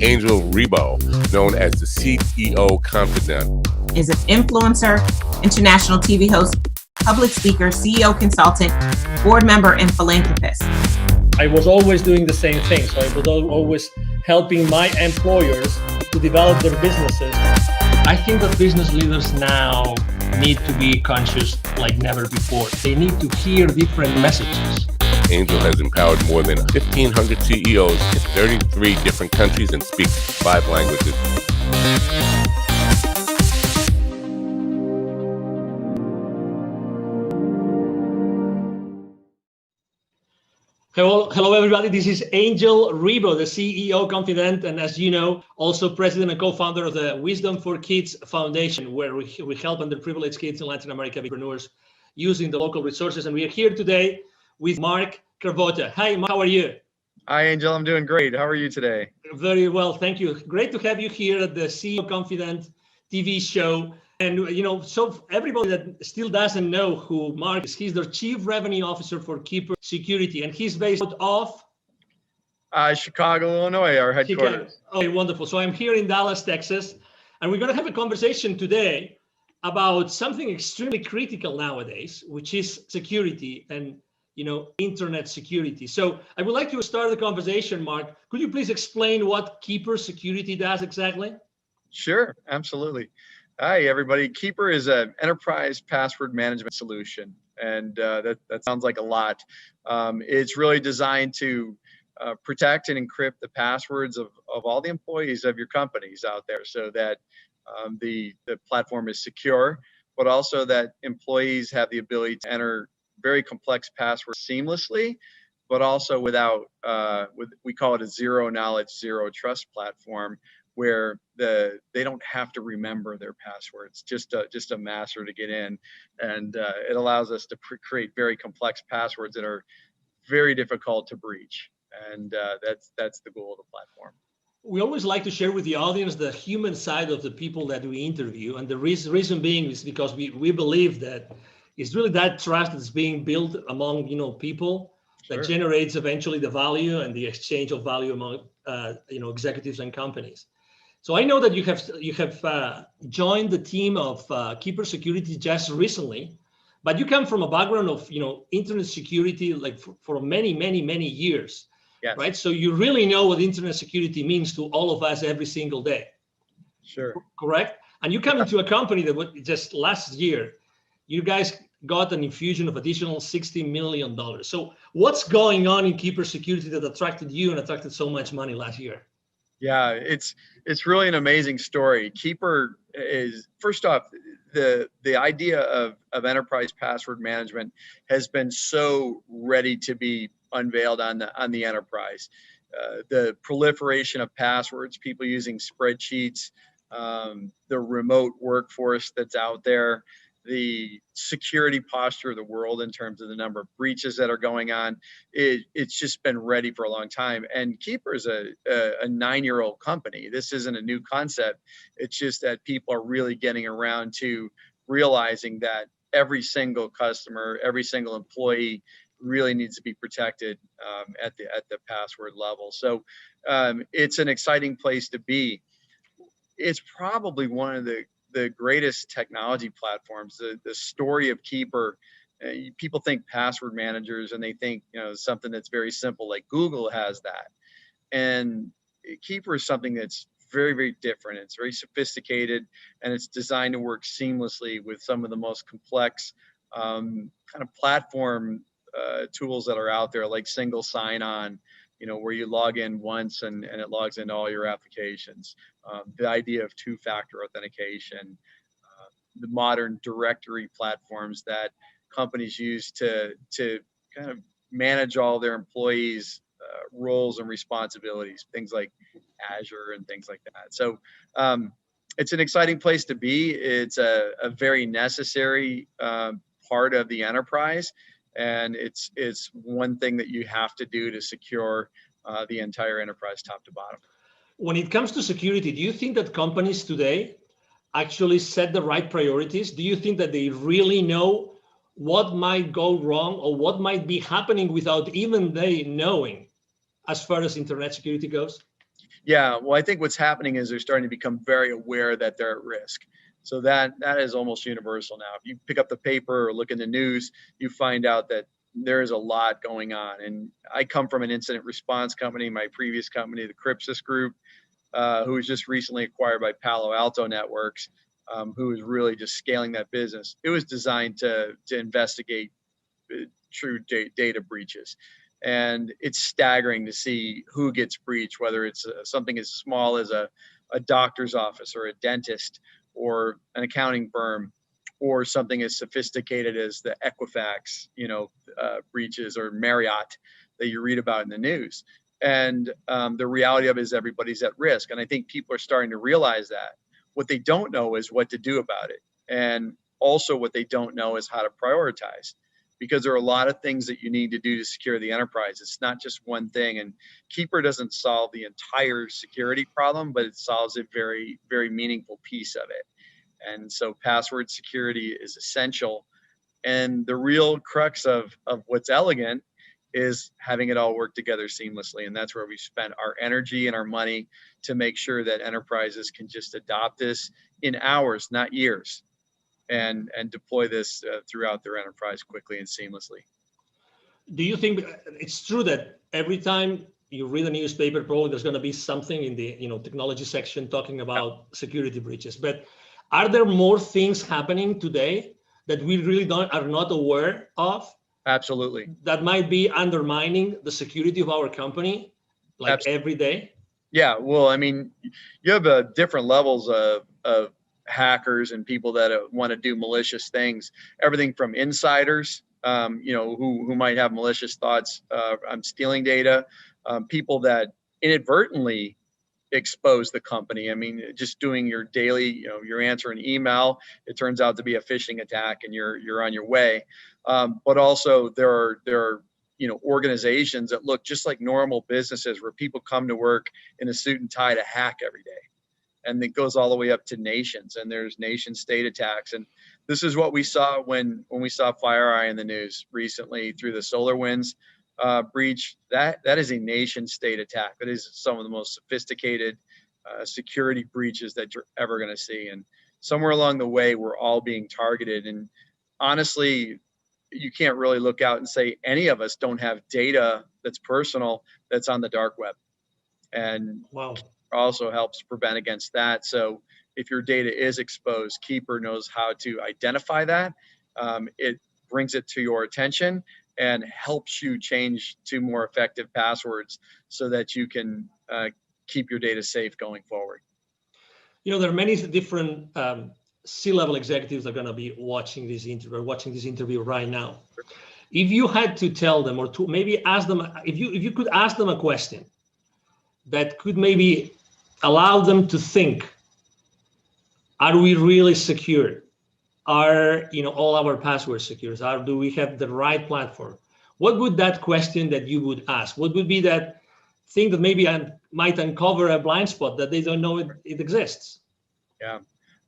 Angel Rebo, known as the CEO Confidant. Is an influencer, international TV host, public speaker, CEO consultant, board member, and philanthropist. I was always doing the same thing. So I was always helping my employers to develop their businesses. I think that business leaders now need to be conscious like never before. They need to hear different messages. Angel has empowered more than 1,500 CEOs in 33 different countries and speaks 5 languages. Hello, everybody. This is Angel Rebo, the CEO Confidant, and as you know, also president and co-founder of the Wisdom for Kids Foundation, where we help underprivileged kids in Latin America, entrepreneurs, using the local resources. And we are here today with Mark Cravotta. Hi, Mark, how are you? Hi, Angel. I'm doing great. How are you today? Very well, thank you. Great to have you here at the CEO Confidant TV show. And, you know, so everybody that still doesn't know who Mark is, he's the Chief Revenue Officer for Keeper Security, and he's based out of Chicago, Illinois, our headquarters. Okay, wonderful. So I'm here in Dallas, Texas, and we're going to have a conversation today about something extremely critical nowadays, which is security and, you know, internet security. So I would like to start the conversation, Mark. Could you please explain what Keeper Security does exactly? Sure, absolutely. Hi, everybody. Keeper is an enterprise password management solution, and that sounds like a lot. It's really designed to protect and encrypt the passwords of all the employees of your companies out there, so that the platform is secure, but also that employees have the ability to enter very complex passwords seamlessly, but also without, we call it a zero knowledge, zero trust platform, where they don't have to remember their passwords, just a master to get in, and it allows us to create very complex passwords that are very difficult to breach, and that's the goal of the platform. We always like to share with the audience the human side of the people that we interview, and the reason being is because we believe that it's really that trust that's being built among people that Sure. generates eventually the value and the exchange of value among executives and companies. So I know that you have joined the team of Keeper Security just recently, but you come from a background of internet security like for many years, Yes. right? So you really know what internet security means to all of us every single day. Sure. Correct? And you come into a company that just last year, you guys got an infusion of additional $60 million. So what's going on in Keeper Security that attracted you and attracted so much money last year? Yeah, it's really an amazing story. Keeper is, first off, the idea of enterprise password management has been so ready to be unveiled on the enterprise. The proliferation of passwords, people using spreadsheets, the remote workforce that's out there, the security posture of the world in terms of the number of breaches that are going on, it's just been ready for a long time. And Keeper is a 9-year-old company. This isn't a new concept. It's just that people are really getting around to realizing that every single customer, every single employee really needs to be protected at the password level. So it's an exciting place to be. It's probably one of the greatest technology platforms. The story of Keeper, people think password managers and they think something that's very simple, like Google has that, and Keeper is something that's very, very different. It's very sophisticated, and it's designed to work seamlessly with some of the most complex kind of platform tools that are out there, like single sign-on, where you log in once and it logs into all your applications. The idea of two-factor authentication, the modern directory platforms that companies use to kind of manage all their employees' roles and responsibilities, things like Azure and things like that. So it's an exciting place to be. It's a very necessary part of the enterprise. And it's one thing that you have to do to secure the entire enterprise top to bottom. When it comes to security, do you think that companies today actually set the right priorities? Do you think that they really know what might go wrong or what might be happening without even they knowing as far as internet security goes? Yeah, well, I think what's happening is they're starting to become very aware that they're at risk. So that is almost universal now. If you pick up the paper or look in the news, you find out that there is a lot going on. And I come from an incident response company, my previous company, the Crypsis Group, who was just recently acquired by Palo Alto Networks, who is really just scaling that business. It was designed to investigate true data breaches. And it's staggering to see who gets breached, whether it's something as small as a doctor's office or a dentist or an accounting firm, or something as sophisticated as the Equifax, breaches, or Marriott that you read about in the news. And the reality of it is everybody's at risk. And I think people are starting to realize that. What they don't know is what to do about it. And also what they don't know is how to prioritize, because there are a lot of things that you need to do to secure the enterprise. It's not just one thing. And Keeper doesn't solve the entire security problem, but it solves a very, very meaningful piece of it. And so password security is essential. And the real crux of what's elegant is having it all work together seamlessly. And that's where we spent our energy and our money to make sure that enterprises can just adopt this in hours, not years, and deploy this throughout their enterprise quickly and seamlessly. Do you think it's true that every time you read a newspaper, probably there's going to be something in the technology section talking about security breaches? But are there more things happening today that we really are not aware of? Absolutely. That might be undermining the security of our company, like Absolutely. every day? Yeah, well, I mean, you have different levels of hackers and people that want to do malicious things. Everything from insiders, who might have malicious thoughts on stealing data, people that inadvertently expose the company. I mean, just doing your daily, you're answering email, it turns out to be a phishing attack, and you're on your way. But also there are organizations that look just like normal businesses, where people come to work in a suit and tie to hack every day. And it goes all the way up to nations, and there's nation state attacks. And this is what we saw when we saw FireEye in the news recently through the SolarWinds breach. That is a nation state attack. That is some of the most sophisticated security breaches that you're ever going to see. And somewhere along the way, we're all being targeted. And honestly, you can't really look out and say any of us don't have data that's personal that's on the dark web. And wow, also helps prevent against that. So if your data is exposed, Keeper knows how to identify that. It brings it to your attention and helps you change to more effective passwords so that you can keep your data safe going forward. There are many different C-level executives that are going to be watching this interview right now. If you had to tell them, or to maybe ask them, if you could ask them a question that could maybe allow them to think, are we really secure? Are all our passwords secure? Do we have the right platform? What would that question that you would ask? What would be that thing that maybe might uncover a blind spot that they don't know it exists? Yeah,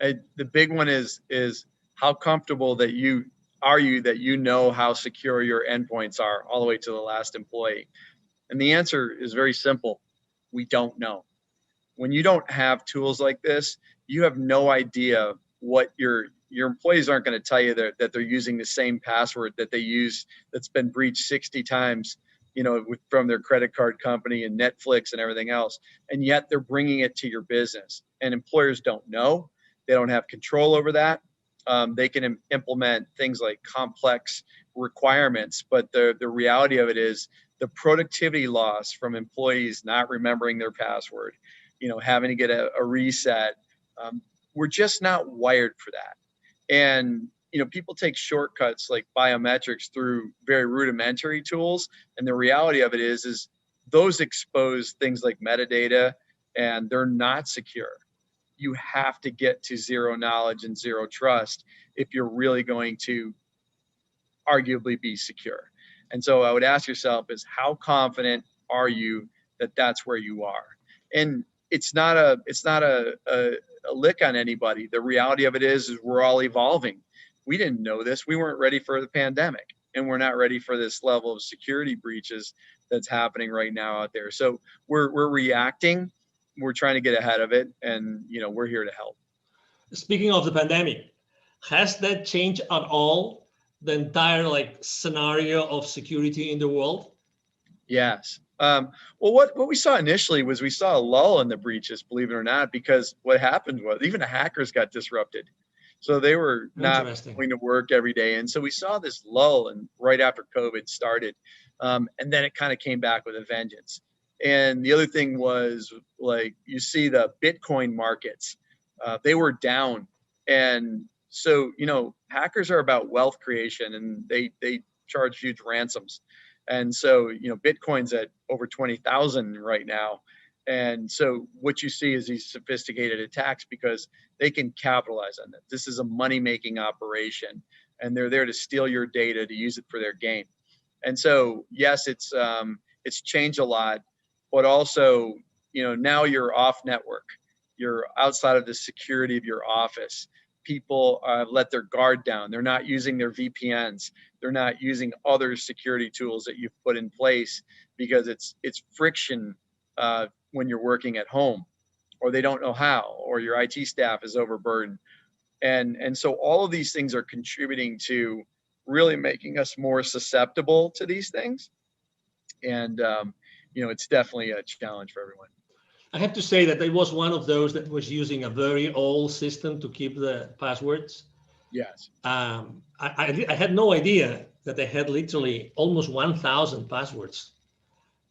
the big one is how comfortable that you know how secure your endpoints are all the way to the last employee. And the answer is very simple. We don't know. When you don't have tools like this, you have no idea what your employees aren't going to tell you that they're using the same password that they use that's been breached 60 times, from their credit card company and Netflix and everything else. And yet they're bringing it to your business, and employers don't know. They don't have control over that. They can implement things like complex requirements, but the reality of it is the productivity loss from employees not remembering their password, having to get a reset. We're just not wired for that. And, people take shortcuts like biometrics through very rudimentary tools. And the reality of it is those expose things like metadata, and they're not secure. You have to get to zero knowledge and zero trust if you're really going to arguably be secure. And so I would ask yourself is, how confident are you that that's where you are? And it's not a lick on anybody. The reality of it is we're all evolving. We didn't know this. We weren't ready for the pandemic, and we're not ready for this level of security breaches that's happening right now out there. So we're reacting, we're trying to get ahead of it, and we're here to help. Speaking of the pandemic, has that changed at all the entire scenario of security in the world? Yes. Well, what we saw initially was we saw a lull in the breaches, believe it or not, because what happened was even the hackers got disrupted. So they were not going to work every day. And so we saw this lull and right after COVID started. And then it kind of came back with a vengeance. And the other thing was, you see the Bitcoin markets, they were down. And so, hackers are about wealth creation, and they charge huge ransoms. And so, Bitcoin's at over 20,000 right now. And so what you see is these sophisticated attacks because they can capitalize on that. This is a money-making operation, and they're there to steal your data to use it for their gain. And so, yes, it's changed a lot, but also, now you're off network. You're outside of the security of your office. People let their guard down. They're not using their VPNs. They're not using other security tools that you've put in place because it's friction when you're working at home, or they don't know how, or your IT staff is overburdened. And so all of these things are contributing to really making us more susceptible to these things. And, it's definitely a challenge for everyone. I have to say that I was one of those that was using a very old system to keep the passwords. Yes. I had no idea that I had literally almost 1,000 passwords.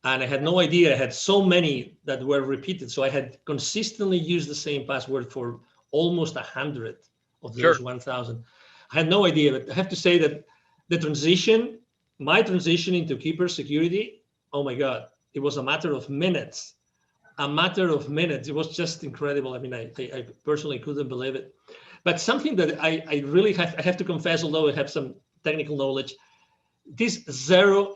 And I had no idea I had so many that were repeated. So I had consistently used the same password for almost 100 of those 1,000. I had no idea, but I have to say that my transition into Keeper security, oh my God, it was a matter of minutes. It was just incredible. I mean, I personally couldn't believe it. But something that I really have to confess, although I have some technical knowledge, this zero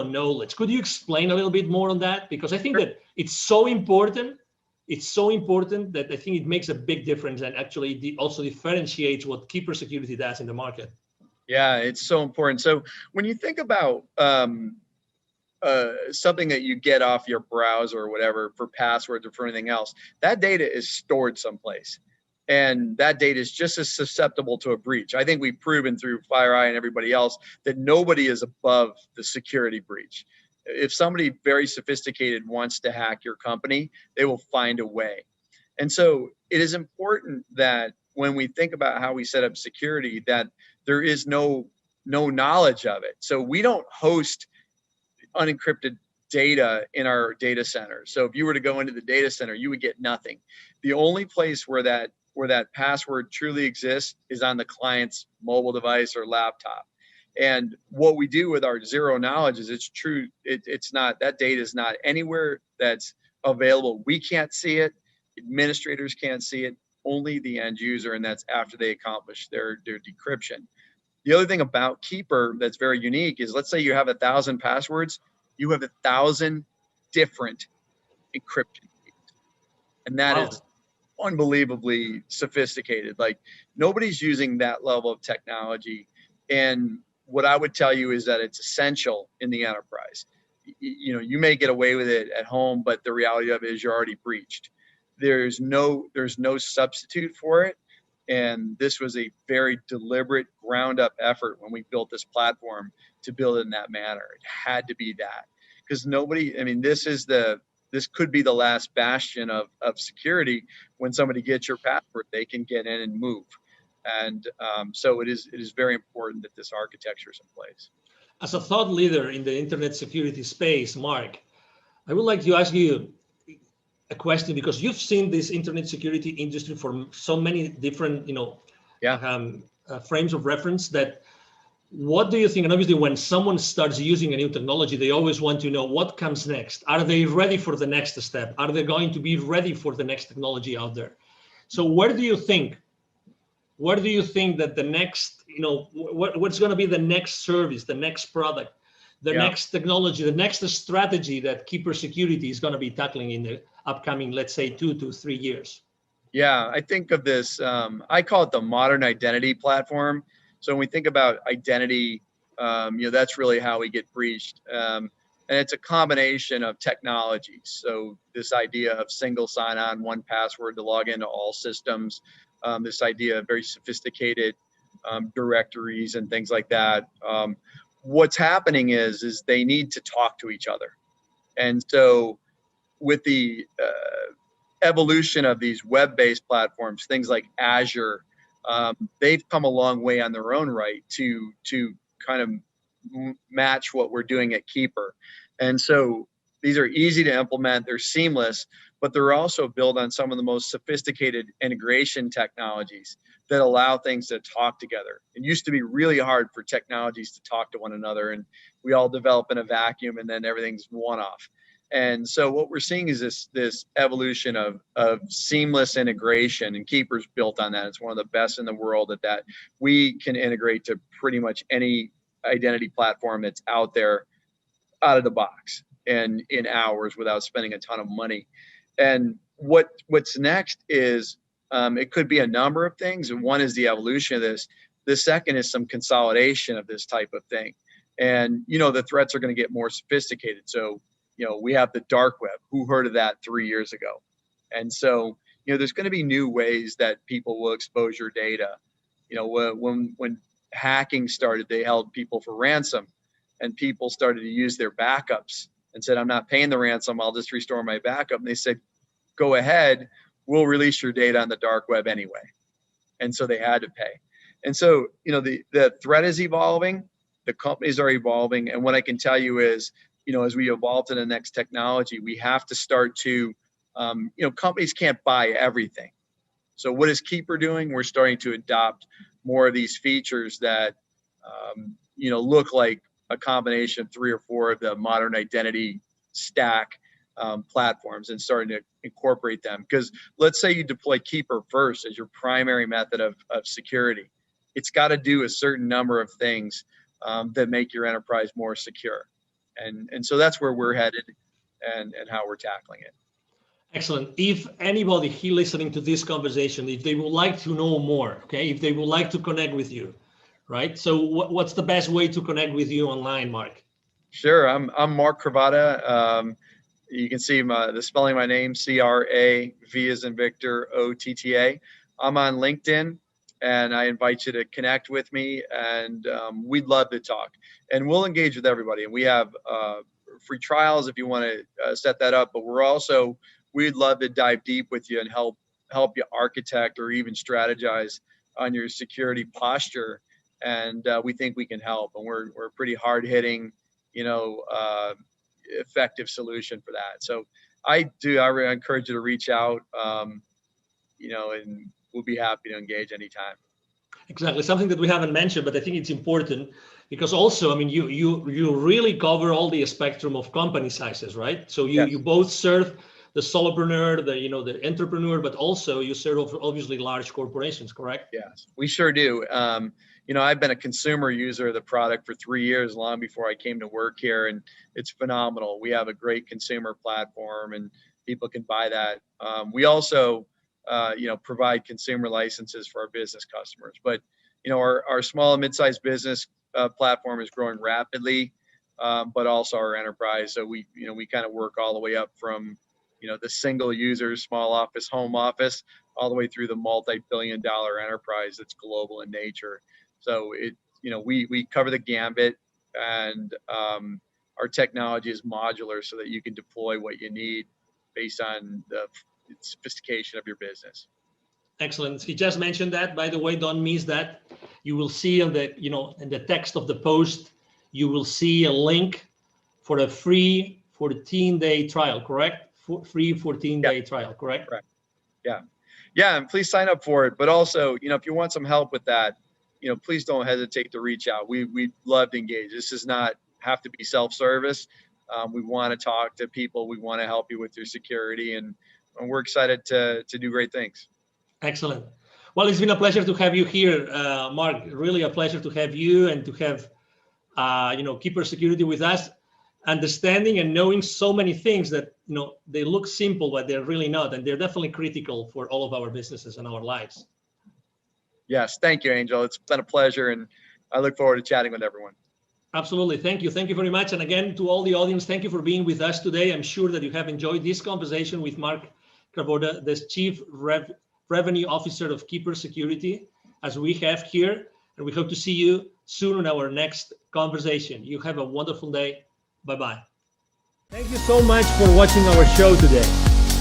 knowledge. Could you explain a little bit more on that? Because I think that it's so important. It's so important that I think it makes a big difference and actually also differentiates what Keeper security does in the market. Yeah, it's so important. So when you think about something that you get off your browser or whatever for passwords or for anything else, that data is stored someplace. And that data is just as susceptible to a breach. I think we've proven through FireEye and everybody else that nobody is above the security breach. If somebody very sophisticated wants to hack your company, they will find a way. And so it is important that when we think about how we set up security, that there is no knowledge of it. So we don't host unencrypted data in our data center. So if you were to go into the data center, you would get nothing. The only place where that password truly exists is on the client's mobile device or laptop. And what we do with our zero knowledge is it's true. It's not, that data is not anywhere that's available. We can't see it. Administrators can't see it. Only the end user, and that's after they accomplish their decryption. The other thing about Keeper that's very unique is, let's say you have 1,000 passwords, you have 1,000 different encryption keys. And that is unbelievably sophisticated. Like, nobody's using that level of technology. And what I would tell you is that it's essential in the enterprise. You may get away with it at home, but the reality of it is you're already breached. There's no substitute for it. And this was a very deliberate ground up effort when we built this platform to build it in that manner. It had to be that, because this could be the last bastion of security. When somebody gets your password, they can get in and move. And so it is very important that this architecture is in place. As a thought leader in the internet security space, Mark, I would like to ask you a question, because you've seen this internet security industry for so many different, frames of reference. That, what do you think? And obviously, when someone starts using a new technology, they always want to know what comes next. Are they ready for the next step? Are they going to be ready for the next technology out there? So where do you think that the next, what's going to be the next service, the next product, the next technology, the next strategy that Keeper Security is going to be tackling in the upcoming, let's say, 2 to 3 years? Yeah, I think of this, I call it the modern identity platform. So when we think about identity, that's really how we get breached. And it's a combination of technologies. So this idea of single sign-on, one password to log into all systems, this idea of very sophisticated directories and things like that. What's happening is they need to talk to each other. And so with the evolution of these web-based platforms, things like Azure, they've come a long way on their own right to kind of match what we're doing at Keeper. And so these are easy to implement, they're seamless, but they're also built on some of the most sophisticated integration technologies that allow things to talk together. It used to be really hard for technologies to talk to one another, and we all develop in a vacuum and then everything's one-off. And so what we're seeing is this evolution of seamless integration, and Keeper's built on that. It's one of the best in the world at that. We can integrate to pretty much any identity platform that's out there out of the box and in hours without spending a ton of money. And what's next is it could be a number of things. And one is the evolution of this. The second is some consolidation of this type of thing. And, the threats are going to get more sophisticated. So, we have the dark web. Who heard of that 3 years ago? And so, there's going to be new ways that people will expose your data. When hacking started, they held people for ransom, and people started to use their backups and said, I'm not paying the ransom, I'll just restore my backup. And they said, go ahead, we'll release your data on the dark web anyway. And so they had to pay. And so, the threat is evolving, the companies are evolving. And what I can tell you is, as we evolve to the next technology, we have to start to, companies can't buy everything. So what is Keeper doing? We're starting to adopt more of these features that, look like a combination of 3 or 4 of the modern identity stack platforms, and starting to incorporate them. Because let's say you deploy Keeper first as your primary method of security. It's got to do a certain number of things that make your enterprise more secure. And so that's where we're headed and how we're tackling it. Excellent. If anybody here listening to this conversation, if they would like to know more, okay, if they would like to connect with you, right? So what's the best way to connect with you online, Mark? Sure. I'm Mark Cravotta. You can see the spelling of my name, C-R-A-V as in Victor, O-T-T-A. I'm on LinkedIn, and I invite you to connect with me, and we'd love to talk. And we'll engage with everybody. And we have free trials if you want to set that up, but we'd love to dive deep with you and help you architect or even strategize on your security posture. And we think we can help. And we're a pretty hard-hitting, effective solution for that. So I really encourage you to reach out, and we'll be happy to engage anytime. Exactly. Something that we haven't mentioned, but I think it's important because also, I mean, you really cover all the spectrum of company sizes, right? So Yes. you both serve the solopreneur, the entrepreneur, but also you serve obviously large corporations, correct? Yes, we sure do. I've been a consumer user of the product for 3 years, long before I came to work here, and it's phenomenal. We have a great consumer platform, and people can buy that. We also, provide consumer licenses for our business customers. But, our small and mid-sized business platform is growing rapidly, but also our enterprise. So we kind of work all the way up from, the single users, small office, home office, all the way through the multi-billion-dollar enterprise that's global in nature. So we cover the gambit, and our technology is modular so that you can deploy what you need based on the sophistication of your business. Excellent. He just mentioned that, by the way, don't miss that. You will see in the text of the post, you will see a link for a free 14-day trial, correct? Free 14-day trial, correct? Correct. Yeah, and please sign up for it. But also, if you want some help with that, please don't hesitate to reach out. We'd love to engage. This does not have to be self-service. We want to talk to people. We want to help you with your security, and we're excited to do great things. Excellent. Well, it's been a pleasure to have you here, Mark. Really a pleasure to have you and to have, Keeper Security with us, understanding and knowing so many things that, they look simple, but they're really not. And they're definitely critical for all of our businesses and our lives. Yes. Thank you, Angel. It's been a pleasure, and I look forward to chatting with everyone. Absolutely. Thank you. Thank you very much. And again, to all the audience, thank you for being with us today. I'm sure that you have enjoyed this conversation with Mark Cravotta, the Chief Revenue Officer of Keeper Security, as we have here. And we hope to see you soon in our next conversation. You have a wonderful day. Bye-bye. Thank you so much for watching our show today.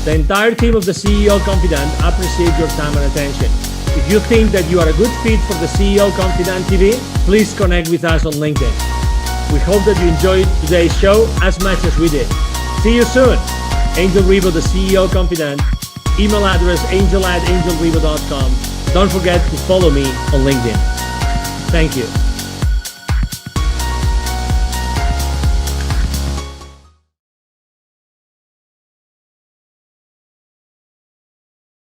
The entire team of the CEO Confidant appreciate your time and attention. If you think that you are a good fit for the CEO Confidant TV, please connect with us on LinkedIn. We hope that you enjoyed today's show as much as we did. See you soon. Angel Rivo, the CEO Confidant. Email address angel@angelrivo.com. Don't forget to follow me on LinkedIn. Thank you.